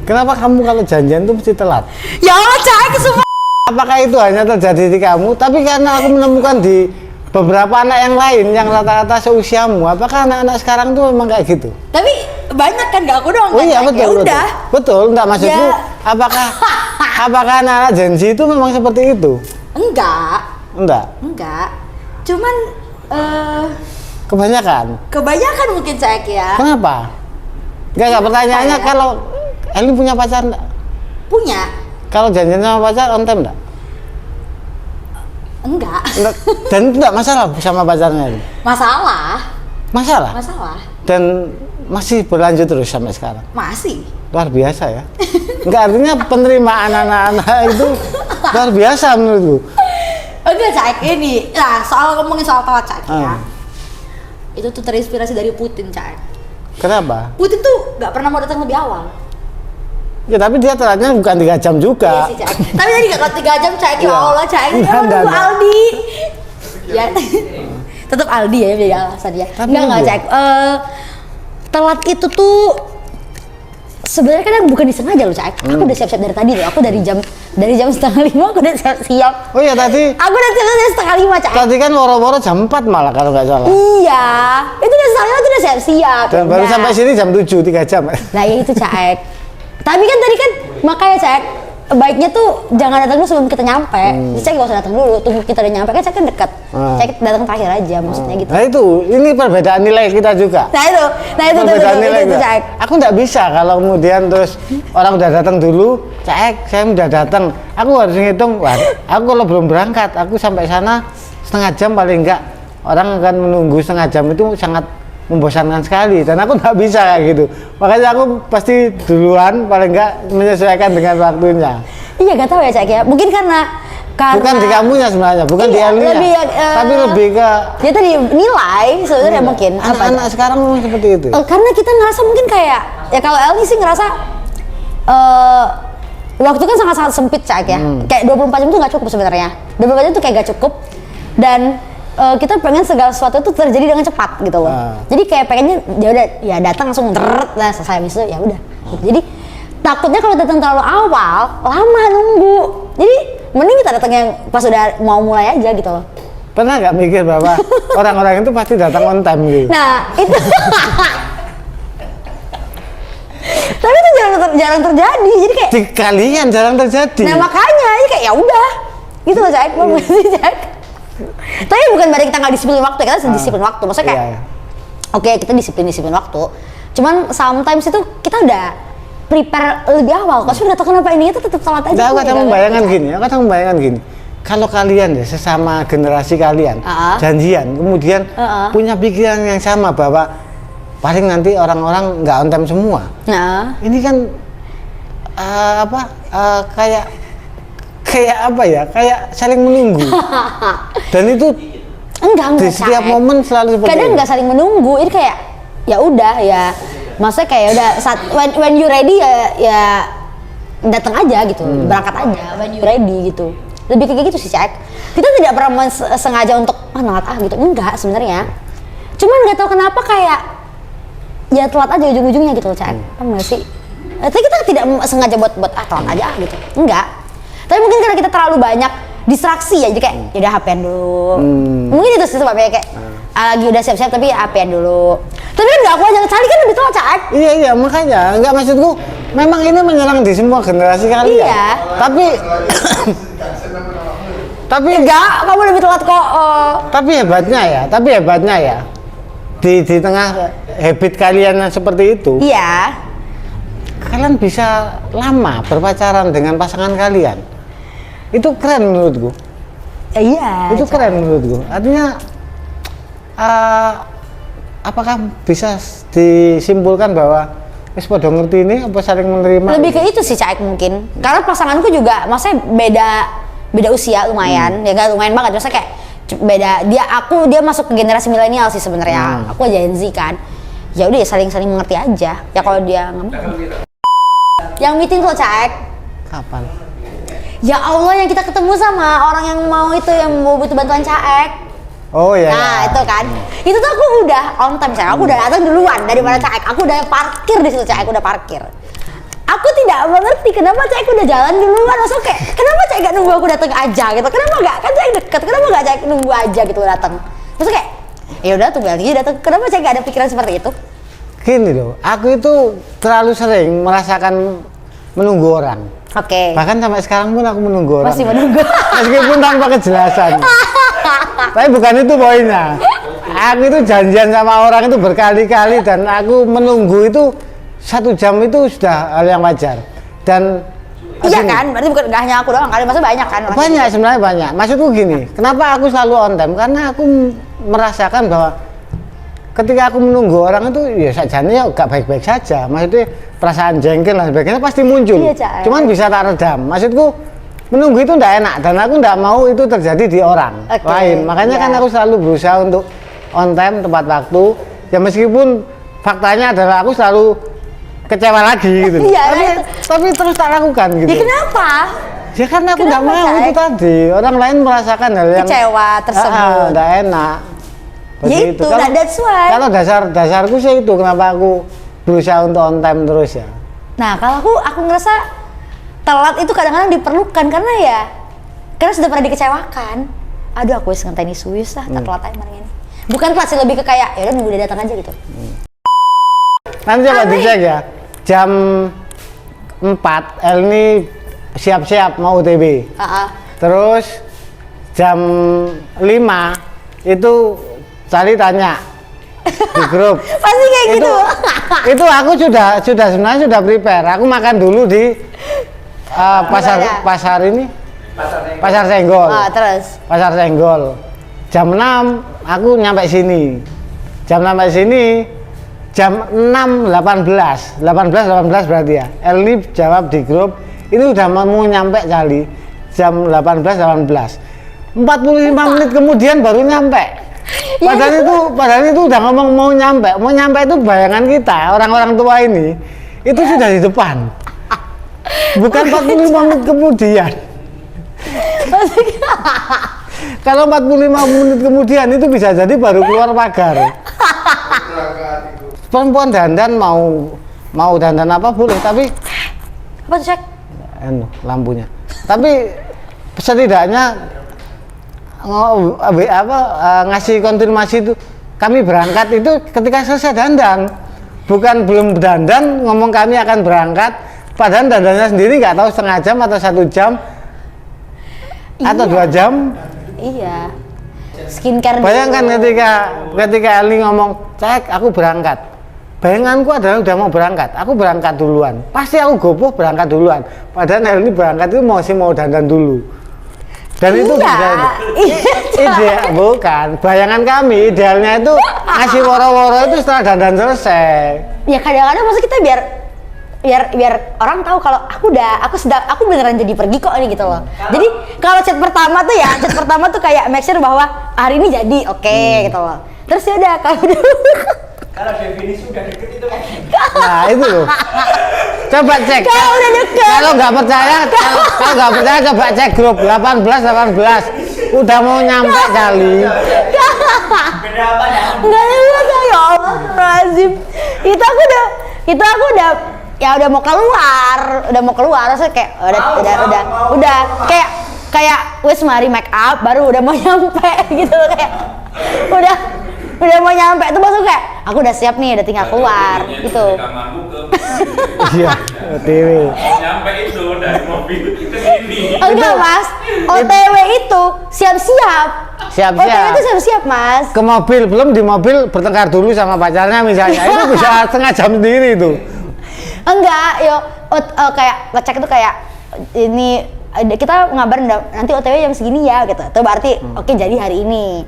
Kenapa kamu kalau janjian tuh mesti telat? Ya Allah, Cak, semua. Apakah itu hanya terjadi di kamu? Tapi karena aku menemukan di beberapa anak yang lain yang rata-rata seusiamu, apakah anak-anak sekarang tuh memang kayak gitu? Tapi banyak kan, gak aku doang. Oh iya, kan, betul, betul. Udah. Betul, enggak maksudku Ya. apakah anak-anak Gen Z itu memang seperti itu? Enggak. Cuman Kebanyakan mungkin Cak ya. Kenapa? Enggak, pertanyaannya ya? kalau Eli punya pacar enggak? Punya. Kalau janjian sama pacar on time enggak? Enggak. Dan itu enggak masalah sama pacarnya Eli? Masalah. Dan masih berlanjut terus sampai sekarang? Masih. Luar biasa ya. Enggak, artinya penerimaan anak-anak itu luar biasa menurutku. Enggak, Cak, ini. Nah, ngomongin soal telat, Cak ya. Itu tuh terinspirasi dari Putin, Cak. Kenapa? Putin tuh nggak pernah mau datang lebih awal. Ya tapi dia telatnya bukan 3 jam juga. Iya sih, Cak. Tapi tadi nggak 3 jam, Cak. Ya Allah, Cak. Enggak. Aldi. Ya. Tetap Aldi ya, jadi alasan ya. Enggak, Cak. Telat itu tuh sebenarnya kan bukan disengaja loh, Cak. Aku udah siap-siap dari tadi loh. Aku dari jam 4:30 aku udah siap. Oh iya, tadi Aku udah siap 4:30, Cak. tadi kan woro-woro jam 4 malah kalau nggak salah. Iya, itu udah udah siap-siap. Dan baru sampai sini jam 7, 3 jam. Nah ya itu, Cak. Tapi kan tadi kan makanya, Cak, baiknya tuh jangan datang dulu sebelum kita nyampe. Cak gak usah datang dulu, tunggu kita udah nyampe, kan Cak kan dekat. Cak datang terakhir aja, maksudnya gitu. Nah itu, ini perbedaan nilai kita juga. Nah itu Perbedaan nilai itu, kita. Cak. Aku nggak bisa kalau kemudian terus orang udah datang dulu, Cak, saya udah datang. Aku harus ngitung, wah, aku kalau belum berangkat, aku sampai sana setengah jam paling enggak. Orang akan menunggu setengah jam itu sangat membosankan sekali, dan aku nggak bisa kayak gitu. Makanya aku pasti duluan paling enggak menyesuaikan dengan waktunya. Iya, gak tahu ya, Cak ya. Mungkin karena Bukan di kamunya sebenarnya, bukan di Elinya, tapi lebih ke ya tadi nilai sebenarnya mungkin. Anak-anak sekarang memang seperti itu. Karena kita ngerasa mungkin kayak ya kalau Eli sih ngerasa waktu kan sangat-sangat sempit, Cak ya. Kayak 24 jam itu nggak cukup sebenarnya. 24 jam itu kayak gak cukup, dan kita pengen segala sesuatu itu terjadi dengan cepat gitu loh. Jadi kayak pengennya ya udah ya datang langsung lah selesai, habis itu ya udah. Jadi takutnya kalau datang terlalu awal lama nunggu. Jadi mending kita datang yang pas udah mau mulai aja gitu loh. Pernah nggak mikir bahwa orang-orang itu pasti datang on time gitu? Nah itu tapi itu jarang terjadi. Jadi kayak di kalian jarang terjadi. Nah makanya jadi kayak ya udah gitu loh, Cak. Mau sih, Cak. Tapi bukan berarti kita nggak disiplin waktu, kita harus disiplin waktu. Maksudnya kayak oke, kita disiplin waktu. Cuman sometimes itu kita udah prepare lebih awal. Kalau sudah tahu kenapa ini itu tetap telat aja. Aku kadang membayangkan gini. Kalau kalian ya sesama generasi kalian janjian, kemudian punya pikiran yang sama bahwa paling nanti orang-orang nggak on time semua. Ini kan kayak saling menunggu. Dan itu enggak di setiap momen selalu seperti kadang itu. nggak saling menunggu. Ini kayak ya udah ya, maksudnya kayak udah saat when you ready ya datang aja gitu, berangkat aja when you ready gitu. Lebih kayak gitu sih, Cak. Kita tidak pernah sengaja untuk telat gitu, enggak sebenarnya. Cuman nggak tahu kenapa kayak ya telat aja ujung-ujungnya gitu, Cak. Paham nggak sih? Tapi kita tidak sengaja buat telat aja gitu, enggak. Tapi mungkin karena kita terlalu banyak distraksi ya, jadi kayak yaudah HP-an dulu. Mungkin itu sih sebabnya kayak lagi udah siap-siap tapi HP-an dulu. Tapi kan nggak aku aja, Cali kan lebih telat, Cak. Iya makanya, nggak, maksudku memang ini menyerang di semua generasi kalian. Iya. Tapi enggak, kamu lebih telat kok. Tapi hebatnya ya di tengah habit kalian yang seperti itu. Iya. Kalian bisa lama berpacaran dengan pasangan kalian. Itu keren menurutku. Iya. Itu keren menurutku. Artinya apakah bisa disimpulkan bahwa wis padha ngerti ini apa saling menerima? Lebih ke itu sih, Cak, mungkin. Karena pasanganku juga maksudnya beda usia lumayan. Ya enggak lumayan banget. Maksudnya kayak beda. Dia masuk ke generasi milenial sih sebenarnya. Aku Gen Z kan. Ya udah ya saling mengerti aja. Ya kalau dia nggak mau. Yang meeting tuh, Cak. Kapan? Ya Allah, yang kita ketemu sama orang yang mau itu, yang mau butuh bantuan Cak. Oh iya. Nah itu kan, itu tuh aku udah on time, Cak. Aku udah datang duluan daripada Cak. Aku udah parkir di situ, Cak. Aku udah parkir. Aku tidak mengerti kenapa Cek udah jalan duluan, langsung kayak kenapa Cek gak nunggu aku datang aja gitu, kenapa gak, kan Cek deket, kenapa gak Cek nunggu aja gitu datang, terus kayak ya udah tunggu lagi datang, kenapa Cek gak ada pikiran seperti itu? Gini loh, aku itu terlalu sering merasakan menunggu orang. Oke. Bahkan sampai sekarang pun aku menunggu orang. Masih menunggu. Meskipun tanpa kejelasan. Tapi bukan itu poinnya. Aku itu janjian sama orang itu berkali-kali dan aku menunggu itu 1 jam itu sudah hal yang wajar. Dan iya kan, berarti bukan gak hanya aku doang, kali masa banyak kan? Banyak sebenarnya banyak. Maksudku gini, kenapa aku selalu on time? Karena aku merasakan bahwa ketika aku menunggu orang itu ya sajane ya gak baik-baik saja. Maksudnya perasaan jengkel dan sebagainya pasti muncul. Iya, Cak. Cuman bisa tak redam. Maksudku menunggu itu ndak enak dan aku ndak mau itu terjadi di orang lain. Makanya kan aku selalu berusaha untuk on time tepat waktu. Ya meskipun faktanya adalah aku selalu kecewa lagi gitu. Iya, tapi terus tak lakukan gitu. Ya kenapa? Ya karena aku nggak Kenapa, mau Cak? itu tadi. Orang lain merasakan hal yang Kecewa tersebut. nggak enak. Ya itu, nah that's why. Kalau dasarku sih itu kenapa aku berusaha untuk on time terus ya. Nah kalau aku ngerasa telat itu kadang-kadang diperlukan karena sudah pernah dikecewakan. Aduh aku wis ngenteni suwis lah, tak telat aja ini. Bukan telat sih, lebih ke kayak ya udah nunggu dia datang aja gitu. Nanti coba dicek ya. Jam 4 El ini siap-siap mau UTB. Terus jam 5 itu Sali tanya di grup. Pasti kayak gitu. Itu aku sudah sebenarnya sudah prepare. Aku makan dulu di pasar ini. Pasar Senggol. Terus. Pasar Senggol. Jam 6 aku nyampe sini. Jam sampai sini jam 6.18 berarti ya. Eli jawab di grup, ini udah mau nyampe kali. Jam 18.18. 45 menit kemudian baru nyampe. Padahal itu udah ngomong mau nyampe itu bayangan kita orang-orang tua ini itu sudah di depan. Bukan 45 menit kemudian. Kalau 45 menit kemudian itu bisa jadi baru keluar pagar. Perempuan dandan mau dandan apa boleh, tapi Apa tuh Cek? lampunya. Tapi setidaknya ngasih konfirmasi itu kami berangkat itu ketika selesai dandan, bukan belum dandan ngomong kami akan berangkat padahal dandannya sendiri nggak tahu setengah jam atau 1 jam atau 2 jam. Iya, skincare Bayangkan dulu. ketika Eli ngomong Cek aku berangkat, bayanganku adalah udah mau berangkat, aku berangkat duluan, pasti aku gopoh berangkat duluan, padahal Eli berangkat itu masih mau dandan dulu. Dan itu bisa ide bukan bayangan kami, idealnya itu ngasih woro-woro itu setelah dandan selesai. Ya kadang-kadang maksud kita biar orang tahu kalau aku beneran jadi pergi kok ini gitu loh. Jadi kalau chat pertama tuh kayak make sure bahwa hari ini jadi oke, gitu loh. Terus ya udah kalau definisi udah deket itu kan. Nah itu loh. Coba cek. Kalau udah deket. Kalau nggak percaya coba cek grup 18 udah mau nyampe kali. Beda apa ya? Enggak ada ya Allah, lazim. Itu aku udah ya udah mau keluar, terus kayak udah kayak wes mari make up baru udah mau nyampe gitu loh, kayak udah mau nyampe itu maksud kayak aku udah siap nih, udah tinggal keluar gitu. Iya, OTW. Nyampe itu dari mobil ke sini. Enggak mas, OTW itu siap-siap. OTW itu siap-siap mas. Ke mobil, belum di mobil bertengkar dulu sama pacarnya misalnya, itu bisa setengah jam sendiri itu. Enggak, kayak ngecek itu kayak ini kita ngabarin nanti OTW jam segini ya gitu. Itu berarti oke, jadi hari ini.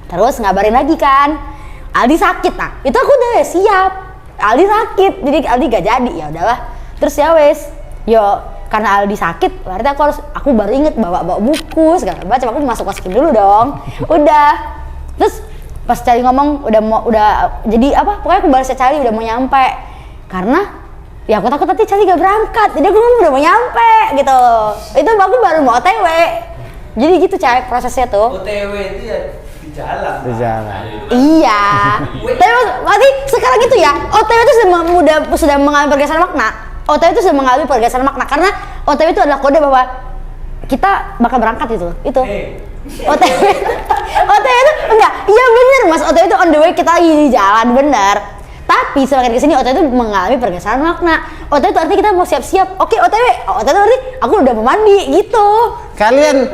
Terus ngabarin lagi kan, Aldi sakit, nah itu aku udah siap. Aldi sakit, jadi Aldi gak jadi, ya udahlah. Terus ya wes, karena Aldi sakit, berarti aku baru inget bawa buku segala macam. Aku masukin dulu dong. Udah. Terus pas Cali ngomong udah jadi apa? Pokoknya aku balas Cali udah mau nyampe. Karena ya aku takut nanti Cali gak berangkat, jadi aku ngomong udah mau nyampe gitu. Itu aku baru mau OTW. Jadi gitu Cak prosesnya tuh. OTW itu ya di jalan. Iya. Tapi berarti sekarang gitu ya, OTW itu sudah mengambil pergeseran makna. OTW itu sudah mengalami pergeseran makna karena OTW itu adalah kode bahwa kita bakal berangkat gitu. Itu. OTW. OTW itu enggak, iya bener Mas. OTW itu on the way, kita lagi di jalan, bener. Tapi semakin kesini OTW itu mengalami pergeseran makna. OTW itu artinya kita mau siap-siap. Oke, OTW itu artinya aku udah mau mandi gitu. Kalian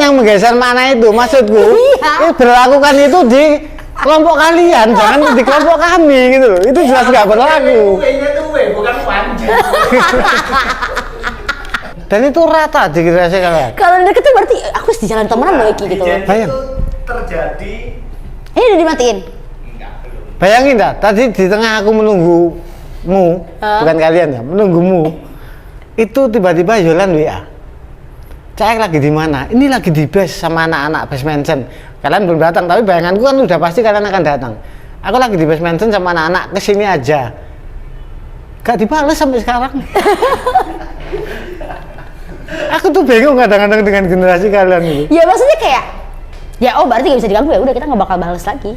yang menggeser makna itu, maksudku Iya. berlakukan itu di kelompok kalian, jangan di kelompok kami gitu loh. Itu jelas nggak berlaku. W-nya tuh W, bukan panjang. Dan itu rata di generasi kalian. Kalau deket tuh berarti aku harus di jalan temenan loh Iki gitu. Jadi Bayang. itu terjadi Ini udah dimatiin. enggak belum. Bayangin dah, tadi di tengah aku menunggumu, bukan kalian ya, menunggumu. Itu tiba-tiba Yolan WA. Cek lagi di mana? Ini lagi di base sama anak-anak base mansion. Kalian belum datang, tapi bayanganku kan udah pasti kalian akan datang. Aku lagi di base mansion sama anak-anak, kesini aja. Gak dibales sampai sekarang. Aku tuh bingung kadang-kadang dengan generasi kalian itu. Ya maksudnya kayak, ya oh berarti gak bisa diganggu ya udah kita nggak bakal balas lagi.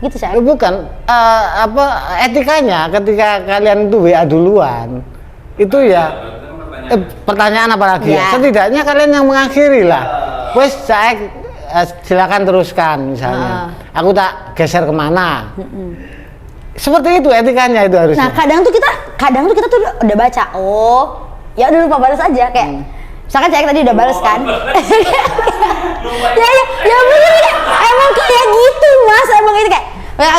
Gitu saya. Bukan apa etikanya ketika kalian itu WA duluan itu ya pertanyaan apa lagi ya. Ya. Setidaknya kalian yang mengakhiri lah. Wes saya silakan teruskan misalnya. Aku tak geser kemana. Seperti itu etikanya itu harusnya. Nah kadang tuh kita tuh udah baca, oh ya udah lupa balas aja kayak. Misalkan Cek tadi udah balas kan? ya bener ya. Emang kayak gitu Mas, emang itu kayak.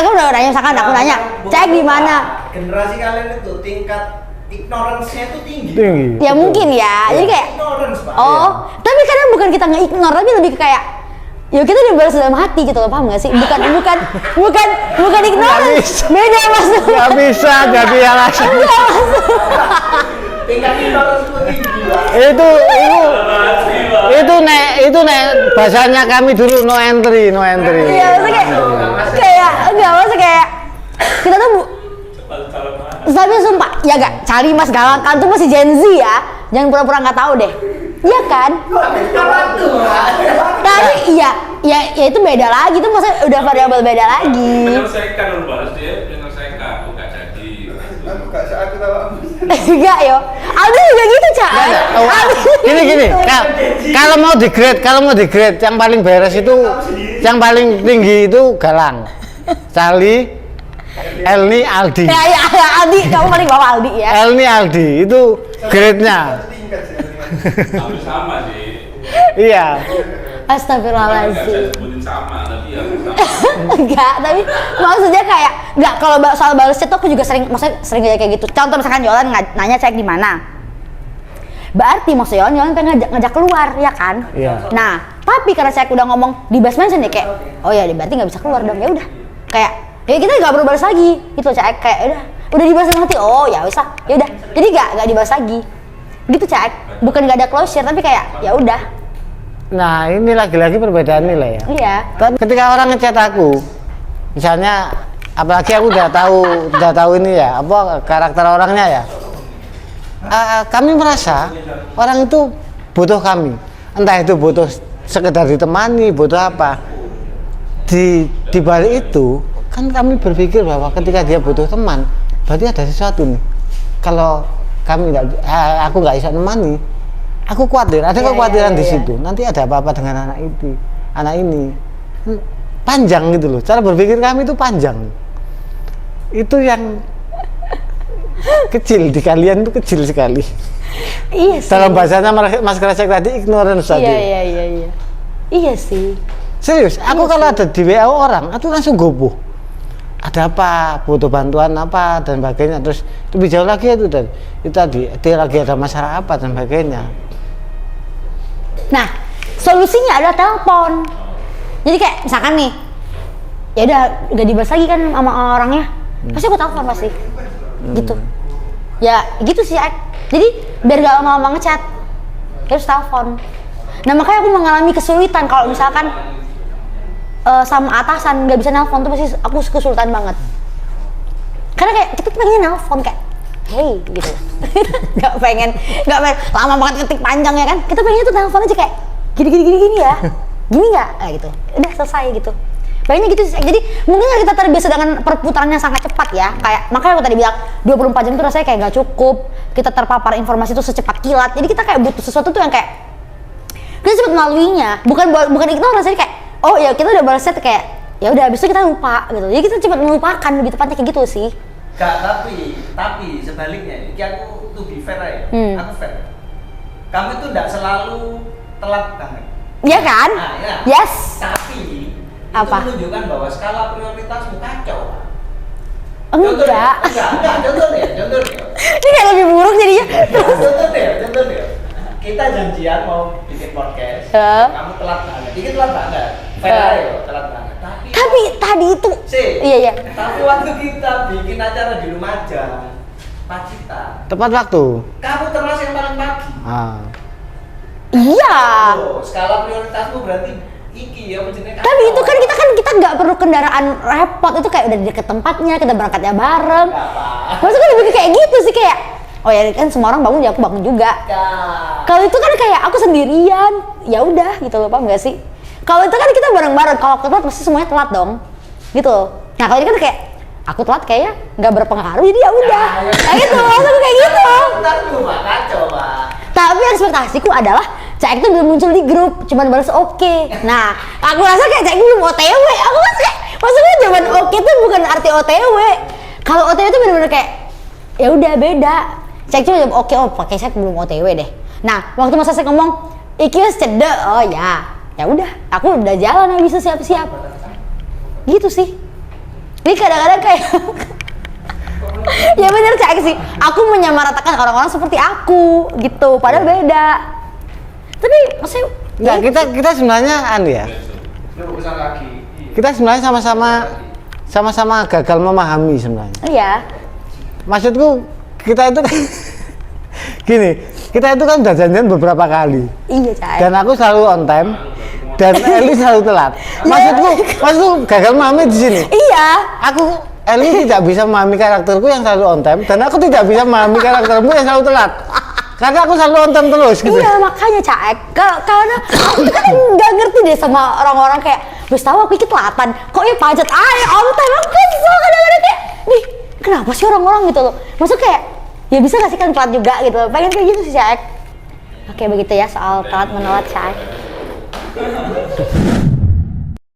Aku udah nanya, misalkan aku nanya, Cek di mana? Generasi kalian itu tingkat ignorance-nya itu tinggi. Tinggi. Ya mungkin ya, jadi kayak. Ignorance, Pak. Oh, tapi kadang bukan kita nge-ignore, tapi lebih ke kayak ya kita udah balas dalam hati gitu loh, paham gak sih? Bukan ignorance. Beda Mas. Gak bisa jadi alasan. Tingkat ignorance itu tinggi, Pak. itu nek bahasanya kami dulu no entry. Iya, maksudnya kayak enggak maksudnya kayak kita tuh tapi sumpah, ya gak, cari Mas Galakan tuh masih Gen Z ya. Jangan pura-pura nggak tahu deh. Iya kan? Apa tuh, Pak? Tapi ya itu beda lagi tuh, maksudnya udah variabel beda lagi. Menyelesaikan dulu bahas dia, menyelesaikan, aku gak jadi. Aku gak saat kita Enggak yo. Aldi juga gitu, Cak. Aldi Gini gitu. kalau mau di grade yang paling beres itu yang paling tinggi itu Galang, Charlie, Elni, Aldi. Ya, Aldi, kamu paling bawah Aldi ya. Elni, Aldi itu grade-nya. Hampir sama sih. Iya. Gak saya Astagfirullahaladzim. sebutin sama, tapi ya Enggak, tapi maksudnya kayak enggak, kalau soal balas chat tuh aku juga maksudnya sering kayak gitu. Contoh misalkan Yolan nanya Cek di mana. Berarti maksudnya Yolan pengen ngajak keluar, ya kan? Iya. Nah, tapi karena Cek udah ngomong di base mansion ya kayak, oh ya berarti nggak bisa keluar dong. Ya udah. Kayak ya kita nggak perlu balas lagi. Gitu Cek, kayak udah dibahas dalam hati. Oh, ya wis lah. Ya udah. Jadi nggak dibahas lagi. Gitu Cek. Bukan nggak ada closure, tapi kayak ya udah. Nah, ini lagi-lagi perbedaan nilai ya. Iya. Tapi ketika orang ngechat aku, misalnya apalagi aku udah tahu ini ya, apa karakter orangnya ya. Kami merasa orang itu butuh kami. Entah itu butuh sekedar ditemani, butuh apa. Di balik itu, kan kami berpikir bahwa ketika dia butuh teman, berarti ada sesuatu nih. Kalau aku nggak bisa nemani, aku khawatir, ada kekhawatiran di situ. Nanti ada apa-apa dengan anak ini. Panjang gitu loh. Cara berpikir kami itu panjang. Itu yang kecil di kalian itu kecil sekali. Iya sih. Dalam bahasanya Mas Kresek tadi ignorance tadi. Iya. Iya sih. Serius, aku kalau ada di WA orang, aku langsung gopoh. Ada apa, butuh bantuan apa dan sebagainya. Terus lebih jauh lagi itu tadi dia lagi ada masalah apa dan sebagainya. Nah, solusinya adalah telepon. Jadi kayak misalkan nih, ya udah gak dibahas lagi kan sama orangnya, pasti aku telepon pasti, gitu. Ya gitu sih, jadi biar gak lama-lama ngechat, harus telepon. Nah makanya aku mengalami kesulitan kalau misalkan sama atasan nggak bisa nelpon tuh pasti aku kesulitan banget. Karena kayak kita pengen nelpon kayak, hey gitu, nggak pengen lama banget ketik panjang ya kan. Kita pengennya tuh nelpon aja kayak gini ya, gini nggak, gitu. Udah selesai gitu. Pengennya gitu sih. Jadi mungkin karena kita terbiasa dengan perputaran yang sangat cepat ya. Kayak makanya aku tadi bilang 24 jam tuh rasanya kayak nggak cukup. Kita terpapar informasi itu secepat kilat. Jadi kita kayak butuh sesuatu tuh yang kayak kita cepat melaluinya. Bukan ignore rasanya kayak oh ya kita udah balas kayak ya udah habis itu kita lupa gitu. Jadi kita cepat melupakan, lebih tepatnya kayak gitu sih. Gak, tapi sebaliknya, ini aku tuh be fair aja, aku fair. Kamu itu tidak selalu telat banget. Iya kan? Nah, ya. Yes. Tapi Apa? itu menunjukkan bahwa skala prioritasmu kacau. Enggak. Contoh deh. Ini kayak lebih buruk jadinya. Contoh deh. Kita janjian mau bikin podcast, Ya. kamu telat banget. Dikit telat banget. Fair aja, telat banget. Tapi tadi itu iya. Tapi waktu kita bikin acara di Lumajang, Pacitan, Tepat waktu. kamu termasuk yang paling pagi. Iya. Oh, skala prioritasmu berarti iki ya jenenge. Tapi itu kan kita nggak perlu kendaraan repot, itu kayak udah di deket tempatnya, kita berangkatnya bareng. Maksudnya lebih kayak gitu sih kayak oh ya kan semua orang bangun ya aku bangun juga. Kalau itu kan kayak aku sendirian, ya udah gitu loh, paham nggak sih? Kalau itu kan kita bareng-bareng, kalau aku telat pasti semuanya telat dong, gitu. Nah kalau ini kan kayak aku telat kayaknya nggak berpengaruh, jadi ya udah, kayak gitu, maksudnya kayak gitu. Ntar cuma kacau, Pak. Tapi ekspektasiku adalah Cak itu belum muncul di grup, cuman balas oke. Nah, aku rasa kayak Cak belum OTW. Aku kan kayak maksudnya cuman oke tuh bukan arti OTW. Kalau OTW itu benar-benar kayak ya udah beda. Cak cuma jawab oke, oh pakai saya belum OTW deh. Nah, waktu masa saya ngomong iki wis cedek, oh ya udah, aku udah jalan habis siap-siap. Gitu sih. Jadi kadang-kadang kayak ya bener Cak sih, aku menyamaratakan orang-orang seperti aku gitu, padahal beda. Tapi maksudnya Enggak, kita sebenarnya ya. Lu kesana lagi. Kita sebenarnya sama-sama gagal memahami sebenarnya. iya. Maksudku kita itu gini, kita itu kan udah janjian beberapa kali. Iya Cak. Dan aku selalu on time dan Eli selalu telat. Maksudku gagal memahami di sini. Iya. Eli tidak bisa memahami karakterku yang selalu on time dan aku tidak bisa memahami karaktermu yang selalu telat. Karena aku selalu on time terus gitu. Iya makanya Cak, karena aku tuh kan nggak ngerti deh sama orang-orang kayak wis tahu aku ikut telatan, kok ya pacet on time, aku kesel kadang-kadang kayak nih kenapa sih orang-orang gitu loh, maksud kayak ya bisa nggak sih kan telat juga gitu, pengen kayak gitu sih Cak. Oke begitu ya soal telat menolak Cak.